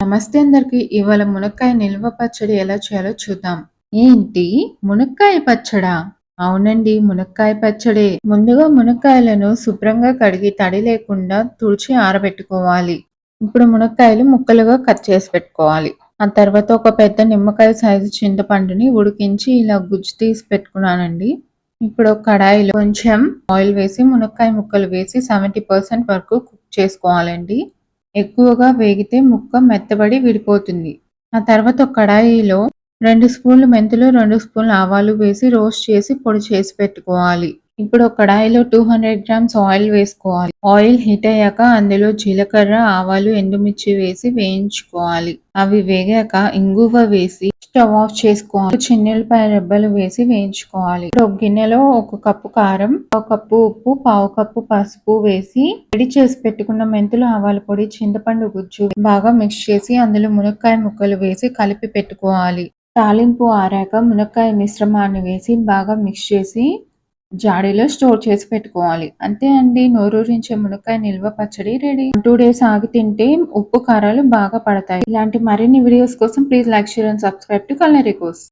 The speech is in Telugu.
నమస్తే అందరికి. ఇవాళ మునక్కాయ నిల్వ పచ్చడి ఎలా చేయాలో చూద్దాం. ఏంటి మునక్కాయ పచ్చడా? అవునండి, మునక్కాయ పచ్చడే. ముందుగా మునక్కాయలను శుభ్రంగా కడిగి తడి లేకుండా తుడిచి ఆరబెట్టుకోవాలి. ఇప్పుడు మునక్కాయలు ముక్కలుగా కట్ చేసి పెట్టుకోవాలి. ఆ తర్వాత ఒక పెద్ద నిమ్మకాయ సైజు చింతపండుని ఉడికించి ఇలా గుజ్జు తీసి పెట్టుకున్నానండి. ఇప్పుడు ఒక కడాయిలో కొంచెం ఆయిల్ వేసి మునక్కాయ ముక్కలు వేసి 70% వరకు కుక్ చేసుకోవాలండి. ఎక్కువగా వేగితే ముక్క మెత్తబడి విడిపోతుంది. ఆ తర్వాత ఒక కడాయిలో 2 స్పూన్లు మెంతులు, 2 స్పూన్లు ఆవాలు వేసి రోస్ట్ చేసి పొడి చేసి పెట్టుకోవాలి. ఇప్పుడు ఒక కడాయిలో 200 గ్రామ్స్ ఆయిల్ వేసుకోవాలి. ఆయిల్ హీట్ అయ్యాక అందులో జీలకర్ర, ఆవాలు, ఎండుమిర్చి వేసి వేయించుకోవాలి. అవి వేగాక ఇంగువ వేసి స్టవ్ ఆఫ్ చేసుకోవాలి. చిన్నుల్లిపాయ రెబ్బలు వేసి వేయించుకోవాలి. ఇప్పుడు ఒక గిన్నెలో 1 కప్పు కారం, 1 కప్పు ఉప్పు, పావు కప్పు పసుపు వేసి రెడీ చేసి పెట్టుకున్న మెంతులు, ఆవాల పొడి, చింతపండు గుజ్జు బాగా మిక్స్ చేసి అందులో మునక్కాయ ముక్కలు వేసి కలిపి పెట్టుకోవాలి. తాలింపు ఆరాక మునక్కాయ మిశ్రమాన్ని వేసి బాగా మిక్స్ చేసి జాడీలో స్టోర్ చేసి పెట్టుకోవాలి. అంతే అండి, నోరూరించే మునక్కాయ నిల్వ పచ్చడి రెడీ. 2 డేస్ ఆగి తింటే ఉప్పు కారాలు బాగా పడతాయి. ఇలాంటి మరిన్ని వీడియోస్ కోసం please like, share and subscribe to culinary course.